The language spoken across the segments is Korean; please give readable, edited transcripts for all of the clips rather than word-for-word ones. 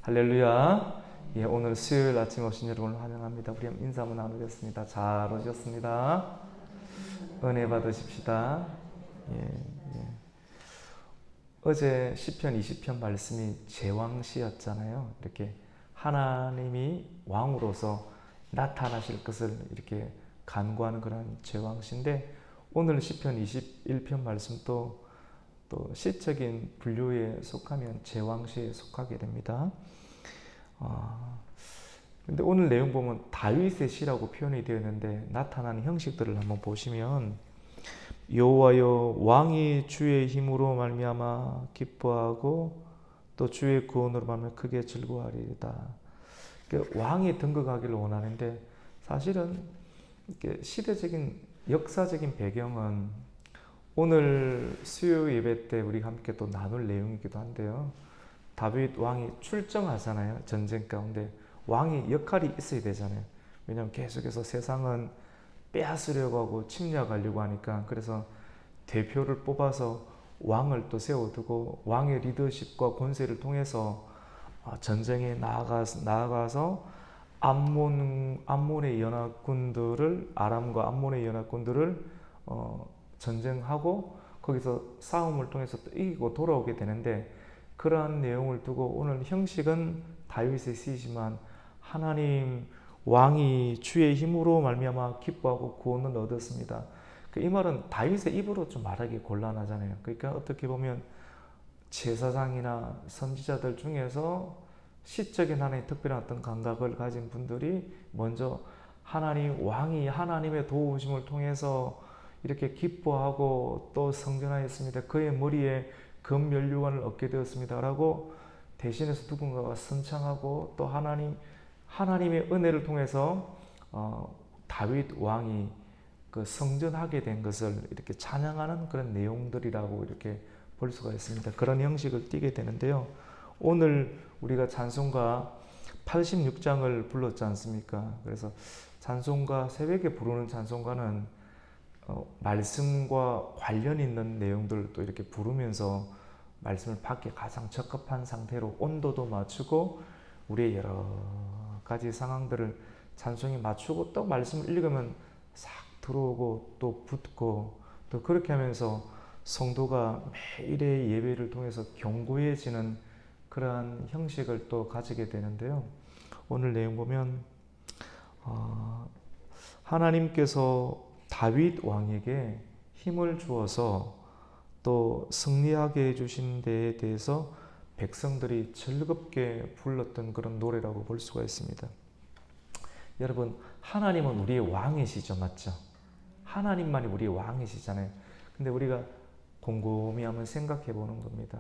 할렐루야. 예, 오늘 수요일 아침 오신 여러분을 환영합니다. 우리 인사 한번 나누겠습니다. 잘 오셨습니다. 은혜 받으십시다. 예, 예. 어제 시편 20편 말씀이 제왕시였잖아요. 이렇게 하나님이 왕으로서 나타나실 것을 이렇게 간구하는 그런 제왕시인데, 오늘 시편 21편 말씀도 또 시적인 분류에 속하면 제왕시에 속하게 됩니다. 근데 오늘 내용 보면 다윗의 시라고 표현이 되어 있는데, 나타나는 형식들을 한번 보시면 여호와여, 왕이 주의 힘으로 말미암아 기뻐하고 또 주의 구원으로 말미암아 크게 즐거워하리이다. 그러니까 왕이 등극하기를 원하는데, 사실은 이렇게 시대적인 역사적인 배경은 오늘 수요 예배 때 우리 함께 또 나눌 내용이기도 한데요. 다윗 왕이 출정하잖아요. 전쟁 가운데 왕이 역할이 있어야 되잖아요. 왜냐하면 계속해서 세상은 빼앗으려고 하고 침략하려고 하니까, 그래서 대표를 뽑아서 왕을 또 세워두고 왕의 리더십과 권세를 통해서 전쟁에 나아가서 암몬의 연합군들을, 아람과 암몬의 연합군들을 전쟁하고 거기서 싸움을 통해서 또 이기고 돌아오게 되는데, 그러한 내용을 두고 오늘 형식은 다윗의 시지만 하나님 왕이 주의 힘으로 말미암아 기뻐하고 구원을 얻었습니다. 이 말은 다윗의 입으로 좀 말하기 곤란하잖아요. 그러니까 어떻게 보면 제사장이나 선지자들 중에서 시적인 하나의 특별한 어떤 감각을 가진 분들이 먼저 하나님 왕이 하나님의 도우심을 통해서 이렇게 기뻐하고 또 성전하였습니다. 그의 머리에 금면류관을 얻게 되었습니다 라고 대신해서 누군가가 선창하고, 또 하나님의 은혜를 통해서 다윗 왕이 그 성전하게 된 것을 이렇게 찬양하는 그런 내용들이라고 이렇게 볼 수가 있습니다. 그런 형식을 띠게 되는데요. 오늘 우리가 찬송가 86장을 불렀지 않습니까? 그래서 찬송가, 새벽에 부르는 찬송가는 말씀과 관련 있는 내용들을 또 이렇게 부르면서 말씀을 받기에 가장 적합한 상태로 온도도 맞추고 우리의 여러 가지 상황들을 찬송에 맞추고, 또 말씀을 읽으면 싹 들어오고 또 붙고, 또 그렇게 하면서 성도가 매일의 예배를 통해서 견고해지는 그러한 형식을 또 가지게 되는데요. 오늘 내용 보면 하나님께서 다윗 왕에게 힘을 주어서 또 승리하게 해주신 데에 대해서 백성들이 즐겁게 불렀던 그런 노래라고 볼 수가 있습니다. 여러분, 하나님은 우리의 왕이시죠, 맞죠? 하나님만이 우리의 왕이시잖아요. 근데 우리가 곰곰이 한번 생각해 보는 겁니다.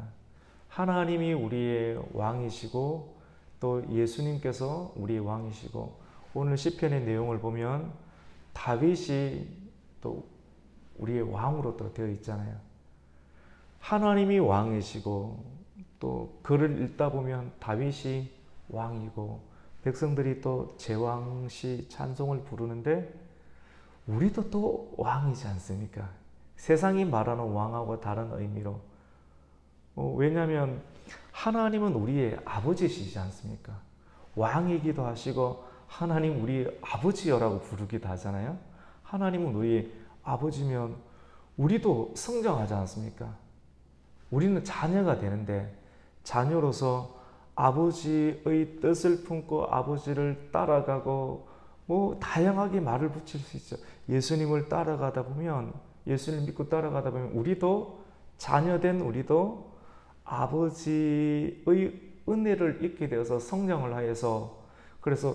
하나님이 우리의 왕이시고 또 예수님께서 우리의 왕이시고, 오늘 시편의 내용을 보면 다윗이 또 우리의 왕으로 또 되어 있잖아요. 하나님이 왕이시고 또 글을 읽다 보면 다윗이 왕이고 백성들이 또 제왕시 찬송을 부르는데, 우리도 또 왕이지 않습니까? 세상이 말하는 왕하고 다른 의미로. 왜냐하면 하나님은 우리의 아버지시지 않습니까? 왕이기도 하시고 하나님 우리의 아버지여라고 부르기도 하잖아요. 하나님은 우리의 아버지면 우리도 성장하지 않습니까? 우리는 자녀가 되는데, 자녀로서 아버지의 뜻을 품고 아버지를 따라가고 다양하게 말을 붙일 수 있죠. 예수님을 따라가다 보면, 예수님을 믿고 따라가다 보면 우리도 자녀된 우리도 아버지의 은혜를 입게 되어서 성장을 하여서, 그래서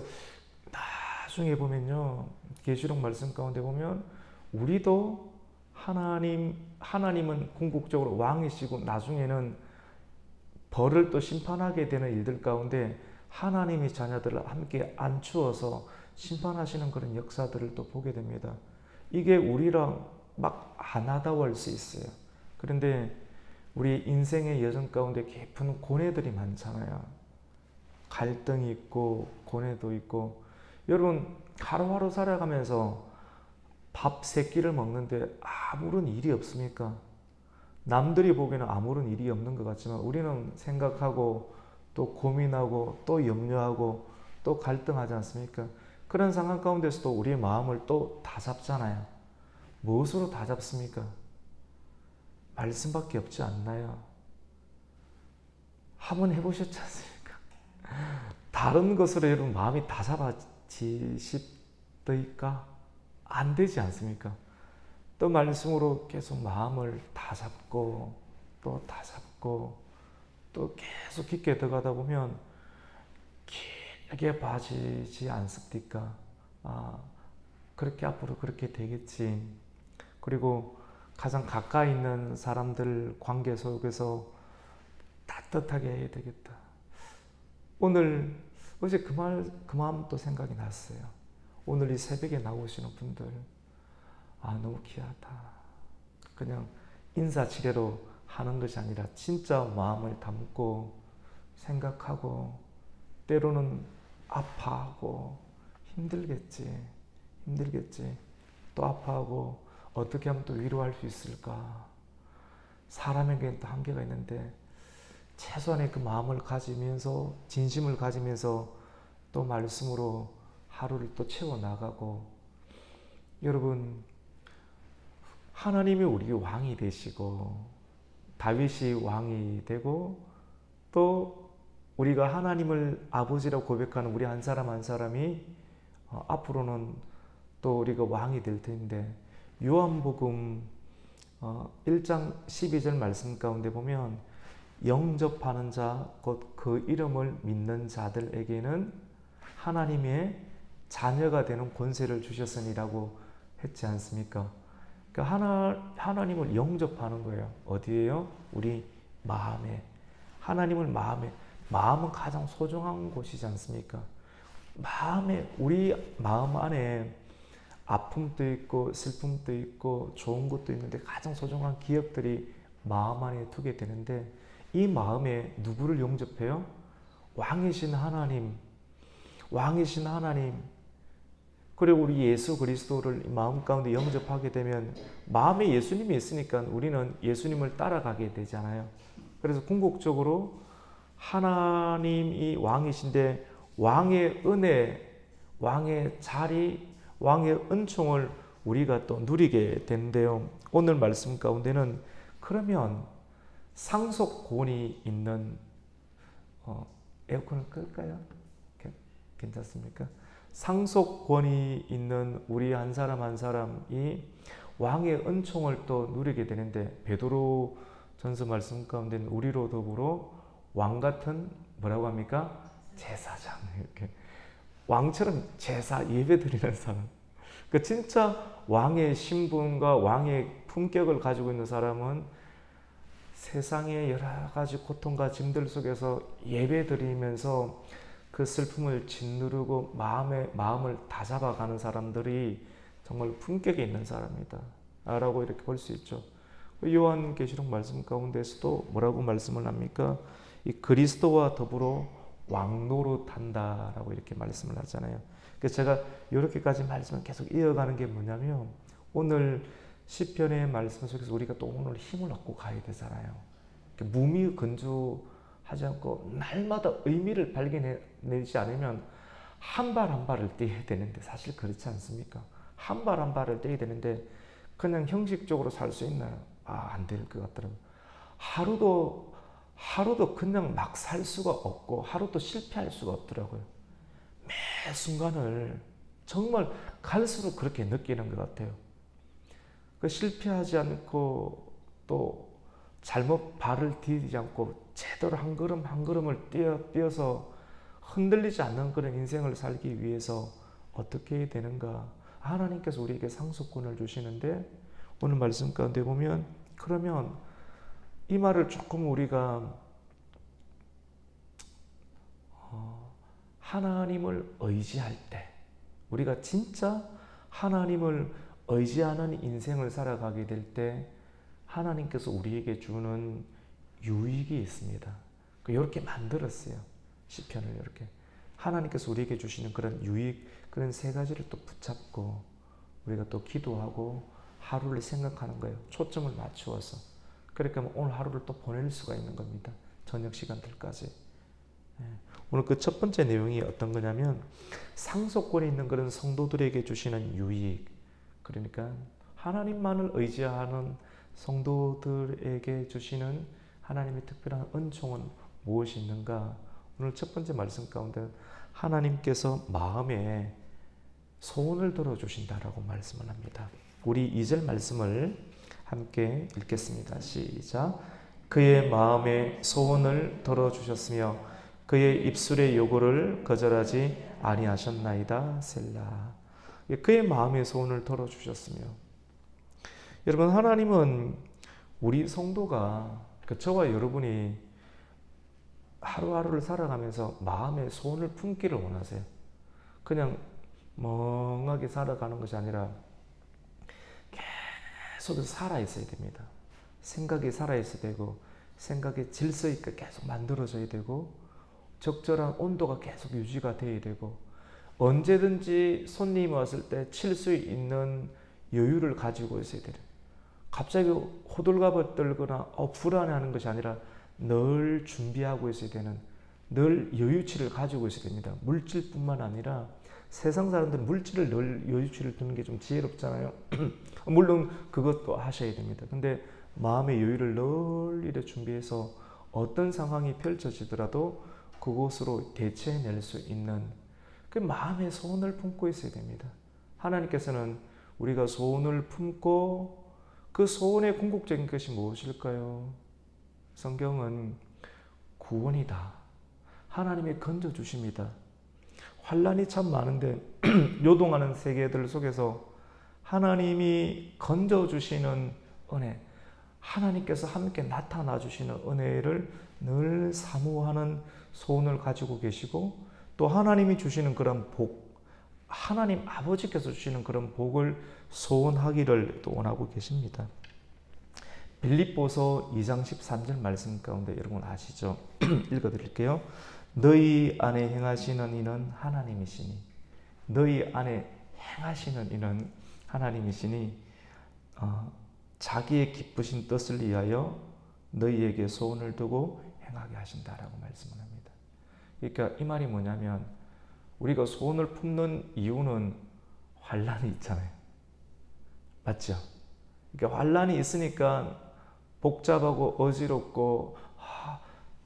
나중에 보면요, 계시록 말씀 가운데 보면 우리도 하나님은 궁극적으로 왕이시고 나중에는 벌을 또 심판하게 되는 일들 가운데 하나님이 자녀들을 함께 안추어서 심판하시는 그런 역사들을 또 보게 됩니다. 이게 우리랑 막 안 와닿을 수 있어요. 그런데 우리 인생의 여정 가운데 깊은 고뇌들이 많잖아요. 갈등이 있고 고뇌도 있고. 여러분, 하루하루 살아가면서 밥 세 끼를 먹는데 아무런 일이 없습니까? 남들이 보기에는 아무런 일이 없는 것 같지만 우리는 생각하고 또 고민하고 또 염려하고 또 갈등하지 않습니까? 그런 상황 가운데서도 우리의 마음을 또 다잡잖아요. 무엇으로 다잡습니까? 말씀밖에 없지 않나요? 한번 해보셨지 않습니까? 다른 것으로 여러분 마음이 다잡아지십니까? 안 되지 않습니까? 또 말씀으로 계속 마음을 다잡고 또 다잡고 또 계속 깊게 들어가다 보면 길게 빠지지 않습니까? 그렇게 앞으로 그렇게 되겠지. 그리고 가장 가까이 있는 사람들 관계 속에서 따뜻하게 해야 되겠다. 오늘 어제 그 마음 또 생각이 났어요. 오늘 이 새벽에 나오시는 분들, 너무 귀하다. 그냥 인사치레로 하는 것이 아니라 진짜 마음을 담고 생각하고 때로는 아파하고 힘들겠지. 또 아파하고 어떻게 하면 또 위로할 수 있을까? 사람에게는 또 한계가 있는데 최소한의 그 마음을 가지면서 진심을 가지면서 또 말씀으로 하루를 또 채워나가고 여러분 하나님이 우리 왕이 되시고 다윗이 왕이 되고 또 우리가 하나님을 아버지라고 고백하는 우리 한 사람 한 사람이 앞으로는 또 우리가 왕이 될 텐데 요한복음 1장 12절 말씀 가운데 보면 영접하는 자 곧 그 이름을 믿는 자들에게는 하나님의 자녀가 되는 권세를 주셨으니라고 했지 않습니까? 그러니까 하나님을 영접하는 거예요. 어디에요? 우리 마음에. 하나님을 마음은 가장 소중한 곳이지 않습니까? 우리 마음 안에 아픔도 있고 슬픔도 있고 좋은 것도 있는데 가장 소중한 기억들이 마음 안에 두게 되는데 이 마음에 누구를 영접해요? 왕이신 하나님. 그리고 우리 예수 그리스도를 마음 가운데 영접하게 되면 마음에 예수님이 있으니까 우리는 예수님을 따라가게 되잖아요. 그래서 궁극적으로 하나님이 왕이신데 왕의 은혜, 왕의 자리, 왕의 은총을 우리가 또 누리게 된대요. 오늘 말씀 가운데는 그러면 상속권이 있는 에어컨을 끌까요? 괜찮습니까? 상속권이 있는 우리 한 사람 한 사람이 왕의 은총을 또 누리게 되는데 베드로 전서 말씀 가운데는 우리로 더불어 왕 같은 뭐라고 합니까? 제사장. 이렇게 왕처럼 제사 예배 드리는 사람. 그 진짜 왕의 신분과 왕의 품격을 가지고 있는 사람은 세상의 여러 가지 고통과 짐들 속에서 예배 드리면서 그 슬픔을 짓누르고 마음을 다잡아가는 사람들이 정말 품격이 있는 사람이다 라고 이렇게 볼 수 있죠. 요한계시록 말씀 가운데서도 뭐라고 말씀을 합니까? 이 그리스도와 더불어 왕노릇한다라고 이렇게 말씀을 하잖아요. 그래서 제가 이렇게까지 말씀을 계속 이어가는 게 뭐냐면 오늘 시편의 말씀 속에서 우리가 또 오늘 힘을 얻고 가야 되잖아요. 무미건조하지 않고 날마다 의미를 발견해내지 않으면 한 발 한 발을 떼야 되는데 사실 그렇지 않습니까? 한 발 한 발을 떼야 되는데 그냥 형식적으로 살 수 있나요? 안 될 것 같더라고요. 하루도 그냥 막 살 수가 없고 하루도 실패할 수가 없더라고요. 매 순간을 정말 갈수록 그렇게 느끼는 것 같아요. 실패하지 않고 또 잘못 발을 디디지 않고 제대로 한 걸음 한 걸음을 뛰어서 흔들리지 않는 그런 인생을 살기 위해서 어떻게 해야 되는가? 하나님께서 우리에게 상속권을 주시는데 오늘 말씀 가운데 보면 그러면 이 말을 조금 우리가 하나님을 의지할 때 우리가 진짜 하나님을 의지하는 인생을 살아가게 될 때 하나님께서 우리에게 주는 유익이 있습니다. 이렇게 만들었어요. 시편을 이렇게 하나님께서 우리에게 주시는 그런 유익, 그런 세 가지를 또 붙잡고 우리가 또 기도하고 하루를 생각하는 거예요. 초점을 맞추어서. 그러니까 오늘 하루를 또 보낼 수가 있는 겁니다. 저녁 시간들까지. 오늘 그 첫 번째 내용이 어떤 거냐면 상속권이 있는 그런 성도들에게 주시는 유익, 그러니까 하나님만을 의지하는 성도들에게 주시는 하나님의 특별한 은총은 무엇이 있는가? 오늘 첫 번째 말씀 가운데 하나님께서 마음에 소원을 들어주신다라고 말씀을 합니다. 우리 2절 말씀을 함께 읽겠습니다. 시작. 그의 마음에 소원을 들어주셨으며 그의 입술의 요구를 거절하지 아니하셨나이다. 셀라. 그의 마음의 소원을 들어주셨으며, 여러분, 하나님은 우리 성도가, 저와 여러분이 하루하루를 살아가면서 마음의 소원을 품기를 원하세요. 그냥 멍하게 살아가는 것이 아니라 계속해서 살아있어야 됩니다. 생각이 살아있어야 되고, 생각이 질서 있게 계속 만들어져야 되고, 적절한 온도가 계속 유지가 돼야 되고, 언제든지 손님이 왔을 때 칠 수 있는 여유를 가지고 있어야 돼요. 갑자기 호들갑을 떨거나 불안해하는 것이 아니라 늘 준비하고 있어야 되는, 늘 여유치를 가지고 있어야 됩니다. 물질뿐만 아니라 세상 사람들은 물질을 늘 여유치를 두는 게 좀 지혜롭잖아요. 물론 그것도 하셔야 됩니다. 근데 마음의 여유를 늘 이렇게 준비해서 어떤 상황이 펼쳐지더라도 그곳으로 대체해낼 수 있는 그 마음의 소원을 품고 있어야 됩니다. 하나님께서는 우리가 소원을 품고 그 소원의 궁극적인 것이 무엇일까요? 성경은 구원이다. 하나님의 건져주심이다. 환란이 참 많은데 요동하는 세계들 속에서 하나님이 건져주시는 은혜, 하나님께서 함께 나타나 주시는 은혜를 늘 사모하는 소원을 가지고 계시고, 또 하나님이 주시는 그런 복, 하나님 아버지께서 주시는 그런 복을 소원하기를 또 원하고 계십니다. 빌립보서 2장 13절 말씀 가운데 여러분 아시죠? 읽어드릴게요. 너희 안에 행하시는 이는 하나님이시니, 너희 안에 행하시는 이는 하나님이시니 자기의 기쁘신 뜻을 위하여 너희에게 소원을 두고 행하게 하신다라고 말씀을 합니다. 그러니까 이 말이 뭐냐면, 우리가 소원을 품는 이유는 환란이 있잖아요. 맞죠? 그러니까 환란이 있으니까 복잡하고 어지럽고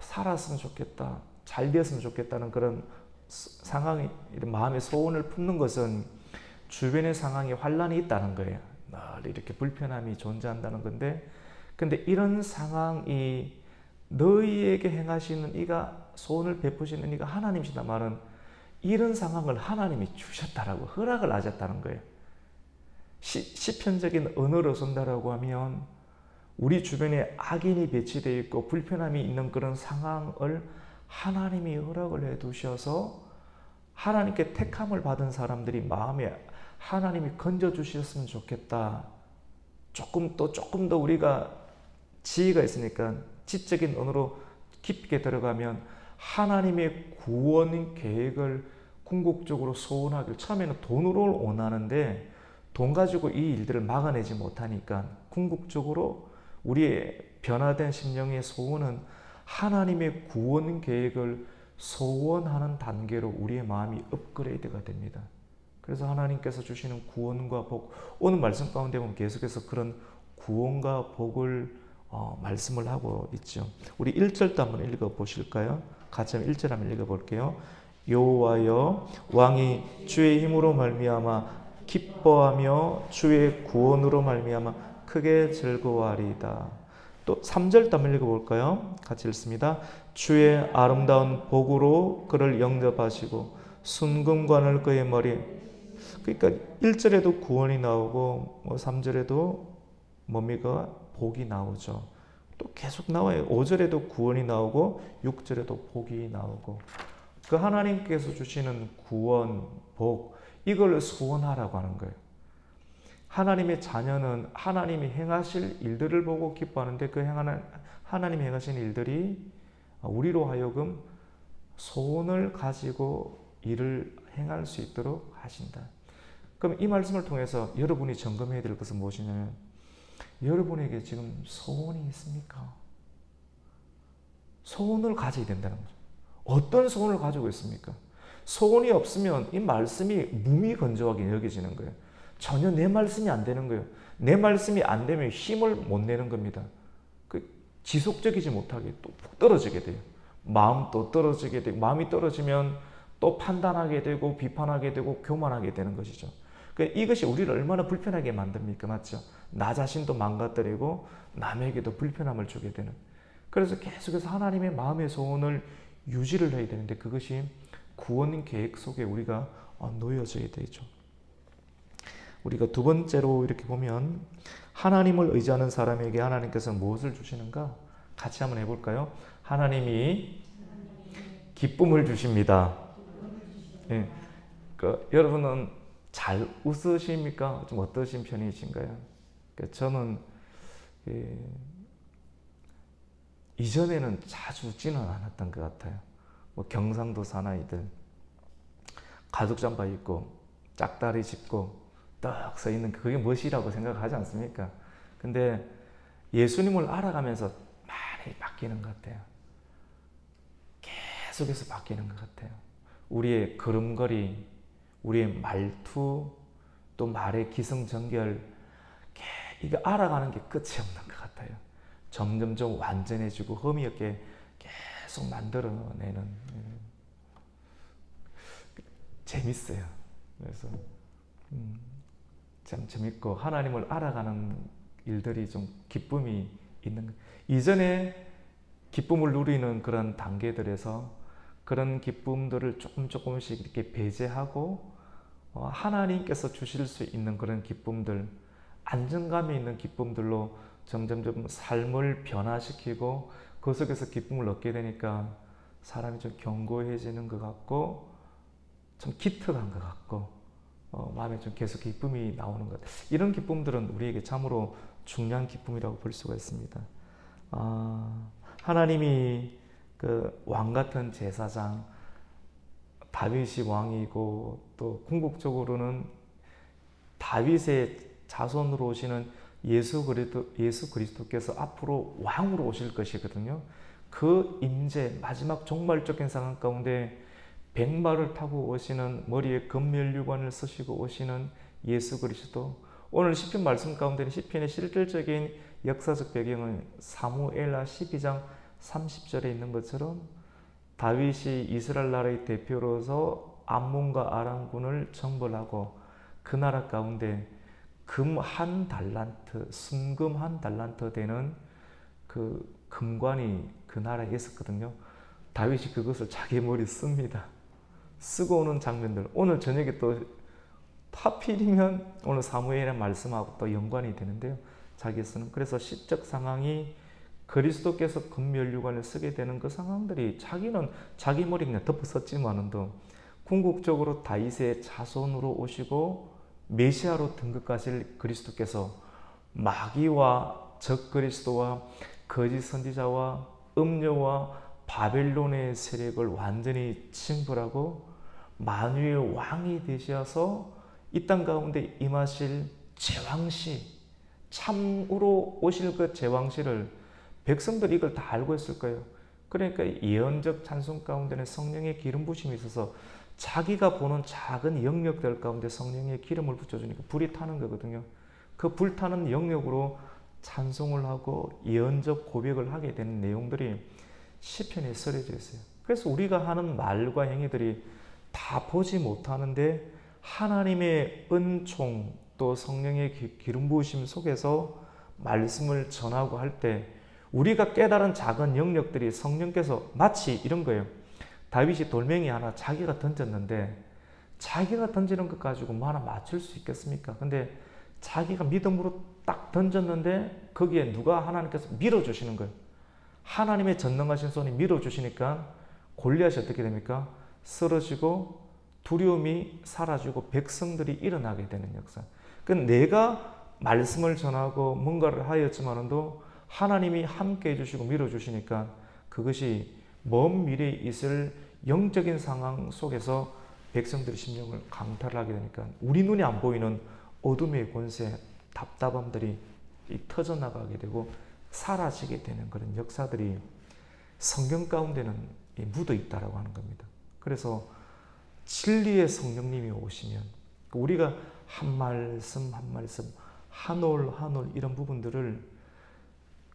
살았으면 좋겠다, 잘 되었으면 좋겠다는 그런 상황이, 마음의 소원을 품는 것은 주변의 상황에 환란이 있다는 거예요. 늘 이렇게 불편함이 존재한다는 건데, 근데 이런 상황이 너희에게 행하시는 이가, 소원을 베푸시는 이가 하나님이시다 말은 이런 상황을 하나님이 주셨다라고, 허락을 하셨다는 거예요. 시편적인 언어로 쓴다라고 하면 우리 주변에 악인이 배치되어 있고 불편함이 있는 그런 상황을 하나님이 허락을 해 두셔서 하나님께 택함을 받은 사람들이 마음에 하나님이 건져주셨으면 좋겠다. 조금 더 우리가 지혜가 있으니까 지적인 언어로 깊게 들어가면 하나님의 구원 계획을 궁극적으로 소원하길, 처음에는 돈으로 원하는데 돈 가지고 이 일들을 막아내지 못하니까 궁극적으로 우리의 변화된 심령의 소원은 하나님의 구원 계획을 소원하는 단계로 우리의 마음이 업그레이드가 됩니다. 그래서 하나님께서 주시는 구원과 복, 오늘 말씀 가운데 보면 계속해서 그런 구원과 복을 말씀을 하고 있죠. 우리 1절도 한번 읽어보실까요? 같이 1절 한번 읽어볼게요. 여호와여, 왕이 주의 힘으로 말미암아 기뻐하며 주의 구원으로 말미암아 크게 즐거워하리이다. 또 3절도 한번 읽어볼까요? 같이 읽습니다. 주의 아름다운 복으로 그를 영접하시고 순금관을 그의 머리에. 그러니까 1절에도 구원이 나오고 3절에도 뭡니까? 복이 나오죠. 또 계속 나와요. 5절에도 구원이 나오고 6절에도 복이 나오고, 그 하나님께서 주시는 구원, 복, 이걸 소원하라고 하는 거예요. 하나님의 자녀는 하나님이 행하실 일들을 보고 기뻐하는데, 그 하나님이 행하신 일들이 우리로 하여금 소원을 가지고 일을 행할 수 있도록 하신다. 그럼 이 말씀을 통해서 여러분이 점검해야 될 것은 무엇이냐면, 여러분에게 지금 소원이 있습니까? 소원을 가져야 된다는 거죠. 어떤 소원을 가지고 있습니까? 소원이 없으면 이 말씀이 무미건조하게 여겨지는 거예요. 전혀 내 말씀이 안 되는 거예요. 내 말씀이 안 되면 힘을 못 내는 겁니다. 지속적이지 못하게 또 떨어지게 돼요. 마음도 떨어지게 되고, 마음이 떨어지면 또 판단하게 되고 비판하게 되고 교만하게 되는 것이죠. 이것이 우리를 얼마나 불편하게 만듭니까? 맞죠? 나 자신도 망가뜨리고 남에게도 불편함을 주게 되는. 그래서 계속해서 하나님의 마음의 소원을 유지를 해야 되는데 그것이 구원 계획 속에 우리가 놓여져야 되죠. 우리가 두 번째로 이렇게 보면 하나님을 의지하는 사람에게 하나님께서 무엇을 주시는가? 같이 한번 해볼까요? 하나님이 기쁨을 주십니다. 네. 여러분은 잘 웃으십니까? 좀 어떠신 편이신가요? 저는 이전에는 자주 웃지는 않았던 것 같아요. 경상도 사나이들 가죽 잠바 입고 짝다리 짚고 딱 서 있는 그게 멋이라고 생각하지 않습니까? 근데 예수님을 알아가면서 많이 바뀌는 것 같아요. 계속해서 바뀌는 것 같아요. 우리의 걸음걸이, 우리의 말투, 또 말의 기승전결, 이거 알아가는 게 끝이 없는 것 같아요. 점점점 완전해지고 흠이 없게 계속 만들어내는. 재밌어요. 그래서 참 재밌고 하나님을 알아가는 일들이 좀 기쁨이 있는 것. 이전에 기쁨을 누리는 그런 단계들에서 그런 기쁨들을 조금씩 이렇게 배제하고 하나님께서 주실 수 있는 그런 기쁨들, 안정감이 있는 기쁨들로 점점점 삶을 변화시키고 그 속에서 기쁨을 얻게 되니까 사람이 좀 견고해지는 것 같고 좀 기특한 것 같고 마음에 좀 계속 기쁨이 나오는 것 같아요. 이런 기쁨들은 우리에게 참으로 중요한 기쁨이라고 볼 수가 있습니다. 하나님이 그 왕 같은 제사장 다윗이 왕이고 또 궁극적으로는 다윗의 자손으로 오시는 예수 그리스도께서 앞으로 왕으로 오실 것이거든요. 그 임재 마지막 종말적인 상황 가운데 백마를 타고 오시는, 머리에 금면류관을 쓰시고 오시는 예수 그리스도. 오늘 시편 말씀 가운데는 시편의 실질적인 역사적 배경은 사무엘하 12장 30절에 있는 것처럼 다윗이 이스라엘 나라의 대표로서 암몬과 아람군을 정벌하고 그 나라 가운데 금 한 달란트, 순금 한 달란트 되는 그 금관이 그 나라에 있었거든요. 다윗이 그것을 자기 머리에 씁니다. 쓰고 오는 장면들. 오늘 저녁에 또 하필이면 오늘 사무엘의 말씀하고 또 연관이 되는데요. 자기 쓰는. 그래서 시적 상황이 그리스도께서 금면류관을 쓰게 되는 그 상황들이 자기는 자기 머리 그냥 덮어 썼지만은도 궁극적으로 다윗의 자손으로 오시고 메시아로 등극하실 그리스도께서 마귀와 적그리스도와 거짓 선지자와 음료와 바벨론의 세력을 완전히 징벌하고 만유의 왕이 되셔서 이 땅 가운데 임하실 제왕시, 참으로 오실 그 제왕시를 백성들이 이걸 다 알고 있을 거예요. 그러니까 예언적 찬송 가운데는 성령의 기름 부심이 있어서 자기가 보는 작은 영역들 가운데 성령의 기름을 붙여주니까 불이 타는 거거든요. 그 불타는 영역으로 찬송을 하고 예언적 고백을 하게 되는 내용들이 시편에 쓰여져 있어요. 그래서 우리가 하는 말과 행위들이 다 보지 못하는데 하나님의 은총 또 성령의 기름 부으심 속에서 말씀을 전하고 할 때 우리가 깨달은 작은 영역들이 성령께서 마치 이런 거예요. 다윗이 돌멩이 하나 자기가 던졌는데 자기가 던지는 것 가지고 뭐 하나 맞출 수 있겠습니까? 근데 자기가 믿음으로 딱 던졌는데 거기에 누가 하나님께서 밀어주시는 거예요. 하나님의 전능하신 손이 밀어주시니까 골리앗이 어떻게 됩니까? 쓰러지고 두려움이 사라지고 백성들이 일어나게 되는 역사. 그러니까 내가 말씀을 전하고 뭔가를 하였지만도 하나님이 함께 해주시고 밀어주시니까 그것이 먼 미래에 있을 영적인 상황 속에서 백성들의 심령을 강탈하게 되니까 우리 눈에 안 보이는 어둠의 권세, 답답함들이 터져나가게 되고 사라지게 되는 그런 역사들이 성경 가운데는 묻어 있다라고 하는 겁니다. 그래서 진리의 성령님이 오시면 우리가 한 말씀 한 말씀 한 올 한 올 이런 부분들을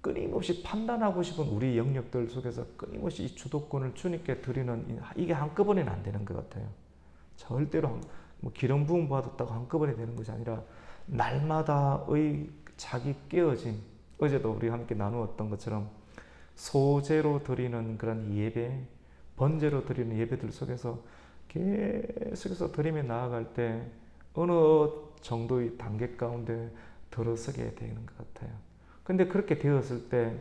끊임없이 판단하고 싶은 우리 영역들 속에서 끊임없이 이 주도권을 주님께 드리는 이게 한꺼번에는 안 되는 것 같아요. 절대로 뭐 기름 부음 받았다고 한꺼번에 되는 것이 아니라 날마다의 자기 깨어짐, 어제도 우리 함께 나누었던 것처럼 소제로 드리는 그런 예배, 번제로 드리는 예배들 속에서 계속해서 드리며 나아갈 때 어느 정도의 단계 가운데 들어서게 되는 것 같아요. 근데 그렇게 되었을 때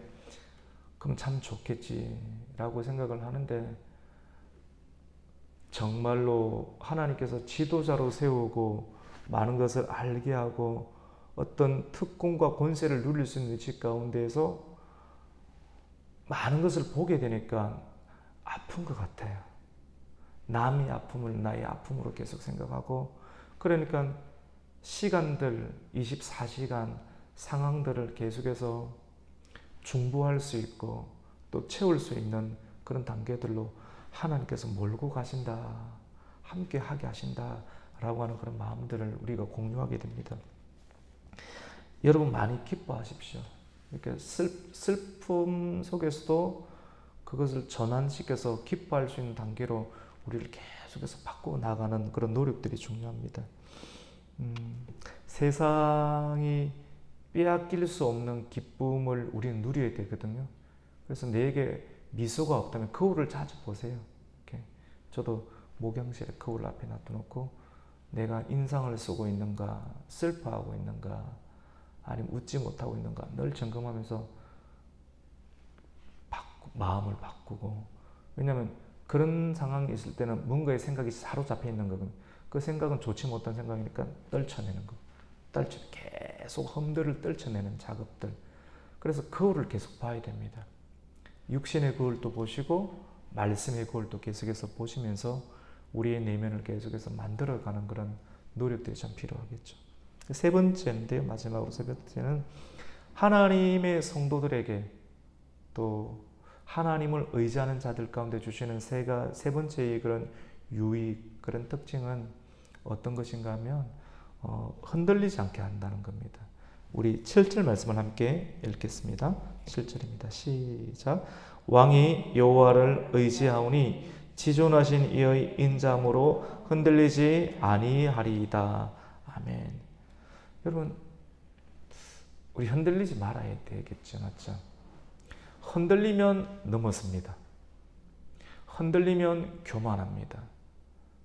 그럼 참 좋겠지라고 생각을 하는데, 정말로 하나님께서 지도자로 세우고 많은 것을 알게 하고 어떤 특권과 권세를 누릴 수 있는 위치 가운데에서 많은 것을 보게 되니까 아픈 것 같아요. 남의 아픔을 나의 아픔으로 계속 생각하고, 그러니까 시간들 24시간 상황들을 계속해서 중보할 수 있고 또 채울 수 있는 그런 단계들로 하나님께서 몰고 가신다, 함께 하게 하신다 라고 하는 그런 마음들을 우리가 공유하게 됩니다. 여러분 많이 기뻐하십시오. 이렇게 슬픔 속에서도 그것을 전환시켜서 기뻐할 수 있는 단계로 우리를 계속해서 바꾸어 나가는 그런 노력들이 중요합니다. 세상이 빼앗길 수 없는 기쁨을 우리는 누려야 되거든요. 그래서 내게 미소가 없다면 거울을 자주 보세요. 이렇게. 저도 목욕실에 거울 앞에 놔둬놓고 내가 인상을 쓰고 있는가, 슬퍼하고 있는가, 아니면 웃지 못하고 있는가 늘 점검하면서 마음을 바꾸고, 왜냐하면 그런 상황이 있을 때는 뭔가의 생각이 사로잡혀 있는 거거든요. 그 생각은 좋지 못한 생각이니까 떨쳐내는 거, 계속 험들을 떨쳐내는 작업들. 그래서 거울을 계속 봐야 됩니다. 육신의 거울도 보시고 말씀의 거울도 계속해서 보시면서 우리의 내면을 계속해서 만들어가는 그런 노력들이 참 필요하겠죠. 세 번째인데요, 마지막으로 세 번째는 하나님의 성도들에게 또 하나님을 의지하는 자들 가운데 주시는 세 번째의 그런 유익, 그런 특징은 어떤 것인가 하면 흔들리지 않게 한다는 겁니다. 우리 7절 말씀을 함께 읽겠습니다. 7절입니다. 시작. 왕이 여호와를 의지하오니 지존하신 이의 인자함으로 흔들리지 아니하리이다. 아멘. 여러분, 우리 흔들리지 말아야 되겠죠, 맞죠? 흔들리면 넘어섭니다. 흔들리면 교만합니다.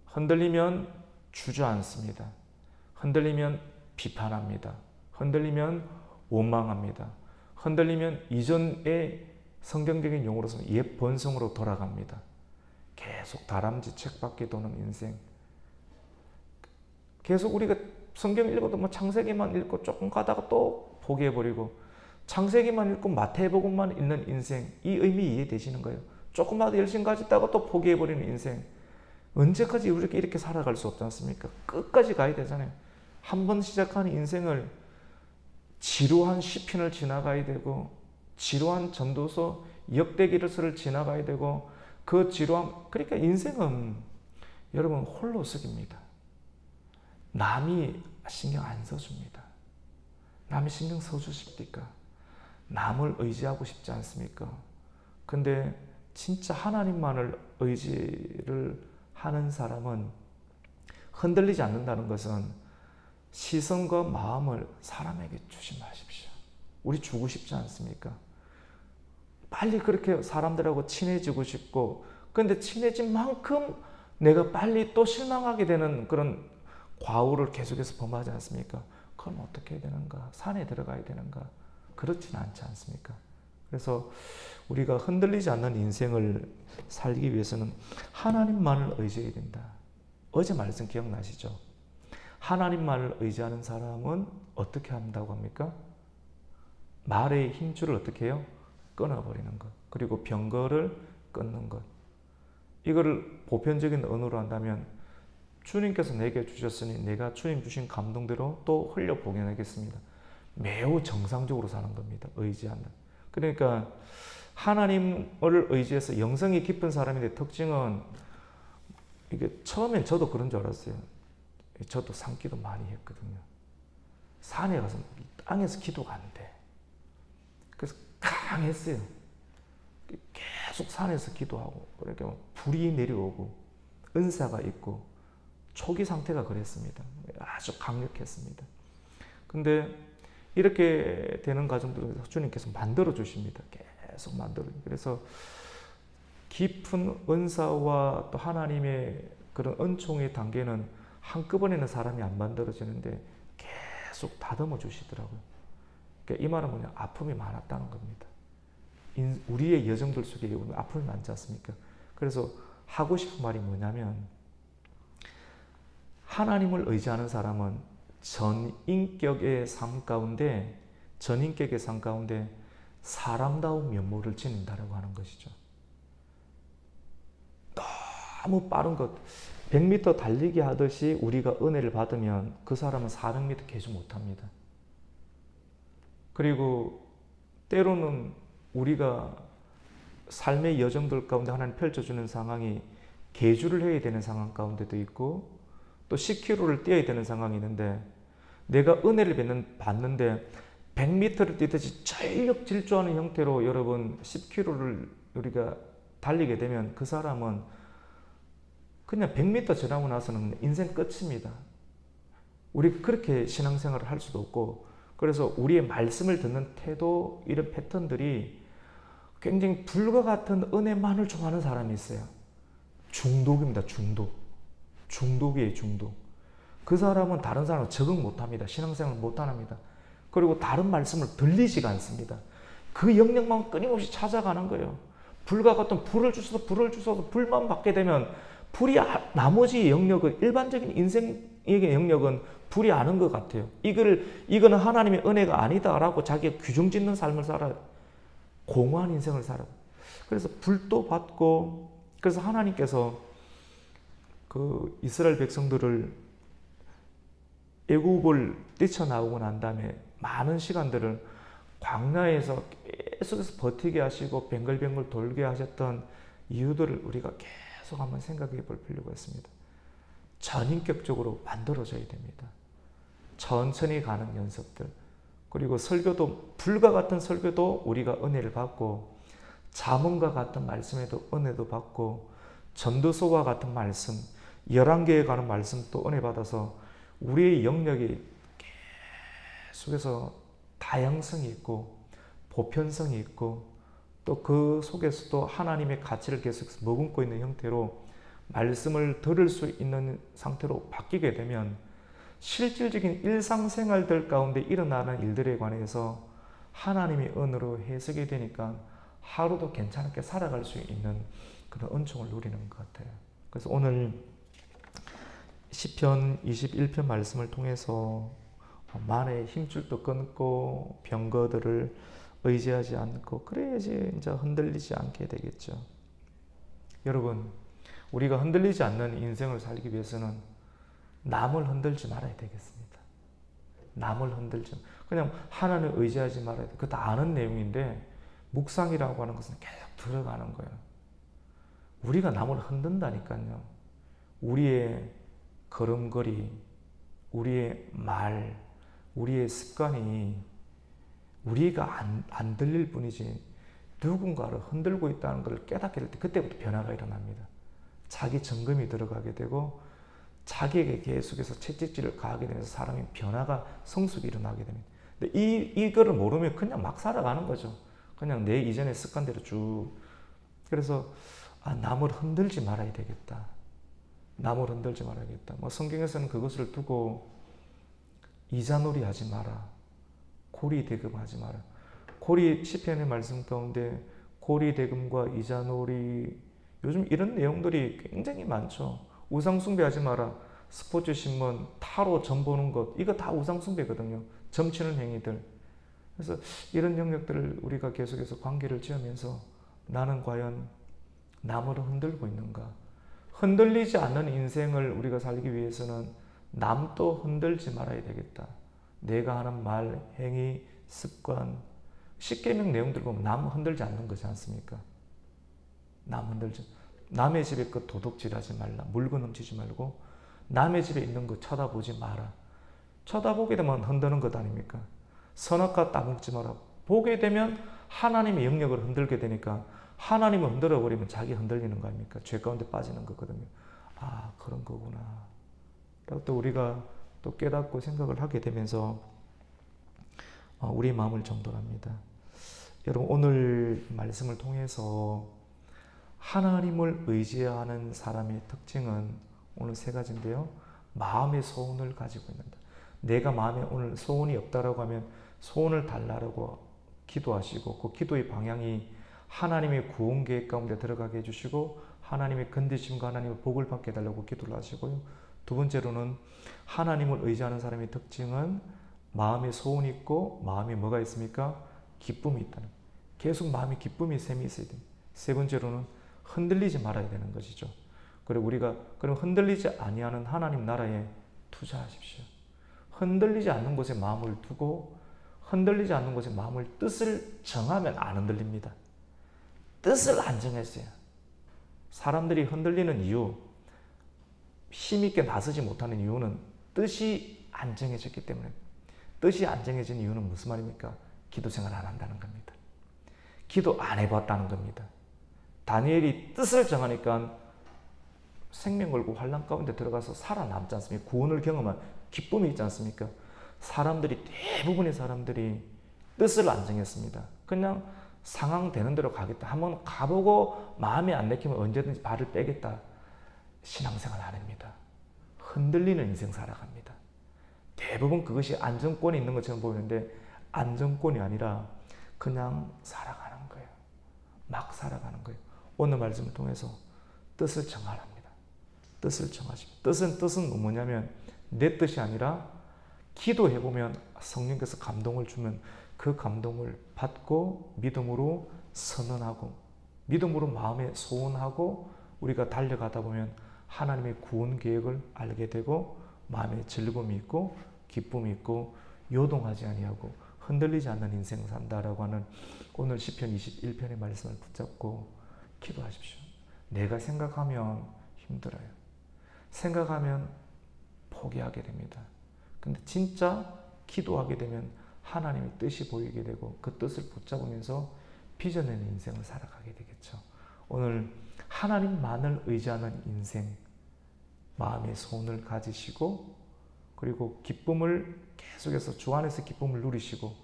흔들리면 주저앉습니다. 흔들리면 비판합니다. 흔들리면 원망합니다. 흔들리면 이전의 성경적인 용어로서는 옛 본성으로 돌아갑니다. 계속 다람쥐 책밖에 도는 인생. 계속 우리가 성경 읽어도 뭐 창세기만 읽고 조금 가다가 또 포기해버리고, 창세기만 읽고 마태복음만 읽는 인생, 이 의미 이해되시는 거예요? 조금만 더 열심히 가졌다가 또 포기해버리는 인생. 언제까지 이렇게 살아갈 수 없지 않습니까? 끝까지 가야 되잖아요. 한 번 시작한 인생을 지루한 시편을 지나가야 되고, 지루한 전도서 역대기서를 지나가야 되고, 그 지루한, 그러니까 인생은 여러분 홀로서기입니다. 남이 신경 안 써줍니다. 남이 신경 써주십니까? 남을 의지하고 싶지 않습니까? 근데 진짜 하나님만을 의지를 하는 사람은 흔들리지 않는다는 것은 시선과 마음을 사람에게 주지 마십시오. 우리 주고 싶지 않습니까? 빨리 그렇게 사람들하고 친해지고 싶고, 근데 친해진 만큼 내가 빨리 또 실망하게 되는 그런 과오를 계속해서 범하지 않습니까? 그럼 어떻게 해야 되는가? 산에 들어가야 되는가? 그렇지는 않지 않습니까? 그래서 우리가 흔들리지 않는 인생을 살기 위해서는 하나님만을 의지해야 된다. 어제 말씀 기억나시죠? 하나님만을 의지하는 사람은 어떻게 한다고 합니까? 말의 힘줄을 어떻게 해요? 끊어버리는 것. 그리고 병거를 끊는 것. 이거를 보편적인 언어로 한다면, 주님께서 내게 주셨으니 내가 주님 주신 감동대로 또 흘려 보내겠습니다. 매우 정상적으로 사는 겁니다. 의지한다. 그러니까 하나님을 의지해서 영성이 깊은 사람인데 특징은 이게 처음엔 저도 그런 줄 알았어요. 저도 산기도 많이 했거든요. 산에 가서 땅에서 기도가 안 돼. 그래서 강했어요. 계속 산에서 기도하고 그러니까 불이 내려오고 은사가 있고 초기 상태가 그랬습니다. 아주 강력했습니다. 근데 이렇게 되는 과정들을 주님께서 만들어 주십니다. 계속 만들어. 그래서 깊은 은사와 또 하나님의 그런 은총의 단계는 한꺼번에는 사람이 안 만들어지는데 계속 다듬어 주시더라고요. 그러니까 이 말은 뭐냐? 아픔이 많았다는 겁니다. 우리의 여정들 속에 아픔이 많지 않습니까? 그래서 하고 싶은 말이 뭐냐면 하나님을 의지하는 사람은 전인격의 삶 가운데 사람다운 면모를 지닌다라고 하는 것이죠. 너무 빠른 것, 100m 달리기 하듯이 우리가 은혜를 받으면 그 사람은 400m 계속 못합니다. 그리고 때로는 우리가 삶의 여정들 가운데 하나님 펼쳐주는 상황이 계주를 해야 되는 상황 가운데도 있고 또 10km를 뛰어야 되는 상황이 있는데 내가 은혜를 받는데 100m를 뛰듯이 전력 질주하는 형태로 여러분 10km를 우리가 달리게 되면 그 사람은 그냥 100m 지나고 나서는 인생 끝입니다. 우리 그렇게 신앙생활을 할 수도 없고 그래서 우리의 말씀을 듣는 태도 이런 패턴들이 굉장히 불과 같은 은혜만을 좋아하는 사람이 있어요. 중독입니다. 중독이에요. 중독. 그 사람은 다른 사람을 적응 못합니다. 신앙생활을 못합니다. 그리고 다른 말씀을 들리지가 않습니다. 그 영역만 끊임없이 찾아가는 거예요. 불과 같은 불을 주셔서 불만 받게 되면 불이 나머지 영역은 일반적인 인생의 영역은 불이 아는 것 같아요. 이거는 하나님의 은혜가 아니다라고 자기가 규정 짓는 삶을 살아요. 공허한 인생을 살아요. 그래서 불도 받고 그래서 하나님께서 그 이스라엘 백성들을 애굽을 뛰쳐나오고 난 다음에 많은 시간들을 광야에서 계속해서 버티게 하시고 뱅글뱅글 돌게 하셨던 이유들을 우리가 계속 한번 생각해 볼 필요가 있습니다. 전인격적으로 만들어져야 됩니다. 천천히 가는 연습들. 그리고 설교도 불과 같은 설교도 우리가 은혜를 받고 잠언과 같은 말씀에도 은혜도 받고 전도서와 같은 말씀, 11개에 관한 말씀도 은혜 받아서 우리의 영역이 계속해서 다양성이 있고 보편성이 있고 또 그 속에서도 하나님의 가치를 계속해서 머금고 있는 형태로 말씀을 들을 수 있는 상태로 바뀌게 되면 실질적인 일상생활들 가운데 일어나는 일들에 관해서 하나님의 은혜로 해석이 되니까 하루도 괜찮게 살아갈 수 있는 그런 은총을 누리는 것 같아요. 그래서 오늘 시편 21편 말씀을 통해서 만에 힘줄도 끊고 병거들을 의지하지 않고 그래야지 이제 흔들리지 않게 되겠죠. 여러분, 우리가 흔들리지 않는 인생을 살기 위해서는 남을 흔들지 말아야 되겠습니다. 남을 흔들지 그냥 하나님을 의지하지 말아야 돼. 그거 다 아는 내용인데 묵상이라고 하는 것은 계속 들어가는 거예요. 우리가 남을 흔든다니까요. 우리의 걸음걸이, 우리의 말, 우리의 습관이 우리가 안 들릴 뿐이지 누군가를 흔들고 있다는 걸 깨닫게 될 때 그때부터 변화가 일어납니다. 자기 점검이 들어가게 되고 자기에게 계속해서 채찍질을 가하게 되면서 사람의 변화가 성숙이 일어나게 됩니다. 근데 이거를 모르면 그냥 막 살아가는 거죠. 그냥 내 이전의 습관대로 쭉. 그래서 남을 흔들지 말아야 되겠다. 남을 흔들지 말아야겠다. 성경에서는 그것을 두고 이자놀이 하지 마라. 고리대금하지 마라. 시편의 말씀 가운데 고리대금과 이자놀이 요즘 이런 내용들이 굉장히 많죠. 우상숭배하지 마라. 스포츠 신문, 타로 점 보는 것 이거 다 우상숭배거든요. 점치는 행위들. 그래서 이런 영역들을 우리가 계속해서 관계를 지으면서 나는 과연 남을 흔들고 있는가? 흔들리지 않는 인생을 우리가 살기 위해서는 남도 흔들지 말아야 되겠다. 내가 하는 말, 행위, 습관 십계명 내용들 보면 남 흔들지 않는 거지 않습니까? 남 흔들지. 남의 집에 그 도둑질하지 말라. 물건 훔치지 말고 남의 집에 있는 거 쳐다보지 마라. 쳐다보게 되면 흔드는 것 아닙니까? 선악과 따먹지 마라. 보게 되면 하나님의 영역을 흔들게 되니까 하나님을 흔들어 버리면 자기 흔들리는 거 아닙니까? 죄 가운데 빠지는 거거든요. 아, 그런 거구나. 또 우리가 또 깨닫고 생각을 하게 되면서 우리 마음을 정돈합니다. 여러분, 오늘 말씀을 통해서 하나님을 의지하는 사람의 특징은 오늘 세 가지인데요. 마음의 소원을 가지고 있는다. 내가 마음에 오늘 소원이 없다라고 하면 소원을 달라고 기도하시고 그 기도의 방향이 하나님의 구원 계획 가운데 들어가게 해주시고 하나님의 건드심과 하나님의 복을 받게 해달라고 기도를 하시고요. 두 번째로는 하나님을 의지하는 사람의 특징은 마음에 소원이 있고 마음에 뭐가 있습니까? 기쁨이 있다는. 계속 마음에 기쁨이 샘이 있어야 됩니다. 세 번째로는 흔들리지 말아야 되는 것이죠. 그리고 우리가 그럼 흔들리지 아니하는 하나님 나라에 투자하십시오. 흔들리지 않는 곳에 마음을 두고 흔들리지 않는 곳에 마음을 뜻을 정하면 안 흔들립니다. 뜻을 안 정했어요. 사람들이 흔들리는 이유, 힘있게 나서지 못하는 이유는 뜻이 안 정해졌기 때문에. 뜻이 안 정해진 이유는 무슨 말입니까? 기도 생활 안 한다는 겁니다. 기도 안 해봤다는 겁니다. 다니엘이 뜻을 정하니까 생명 걸고 환난 가운데 들어가서 살아남지 않습니까? 구원을 경험한 기쁨이 있지 않습니까? 사람들이, 대부분의 사람들이 뜻을 안 정했습니다. 그냥 상황 되는 대로 가겠다. 한번 가보고 마음에 안 내키면 언제든지 발을 빼겠다. 신앙생활 안 합니다. 흔들리는 인생 살아갑니다. 대부분 그것이 안정권이 있는 것처럼 보이는데 안정권이 아니라 그냥 살아가는 거예요. 막 살아가는 거예요. 오늘 말씀을 통해서 뜻을 정하랍니다. 뜻을 정하십니다. 뜻은 뭐냐면 내 뜻이 아니라 기도해보면 성령께서 감동을 주면 그 감동을 받고 믿음으로 선언하고 믿음으로 마음에 소원하고 우리가 달려가다 보면 하나님의 구원 계획을 알게 되고 마음에 즐거움이 있고 기쁨이 있고 요동하지 아니하고 흔들리지 않는 인생을 산다라고 하는 오늘 시편 21편의 말씀을 붙잡고 기도하십시오. 내가 생각하면 힘들어요. 생각하면 포기하게 됩니다. 근데 진짜 기도하게 되면 하나님의 뜻이 보이게 되고 그 뜻을 붙잡으면서 빚어내는 인생을 살아가게 되겠죠. 오늘 하나님만을 의지하는 인생, 마음의 소원을 가지시고 그리고 기쁨을 계속해서 주 안에서 기쁨을 누리시고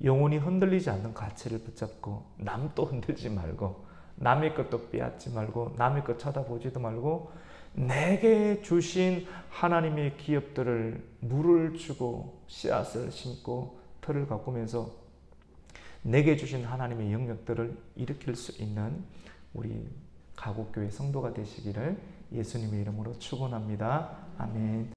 영혼이 흔들리지 않는 가치를 붙잡고 남도 흔들지 말고 남의 것도 빼앗지 말고 남의 것 쳐다보지도 말고 내게 주신 하나님의 기업들을 물을 주고 씨앗을 심고 틀을 가꾸면서 내게 주신 하나님의 영역들을 일으킬 수 있는 우리 가곡교회 성도가 되시기를 예수님의 이름으로 축원합니다. 아멘.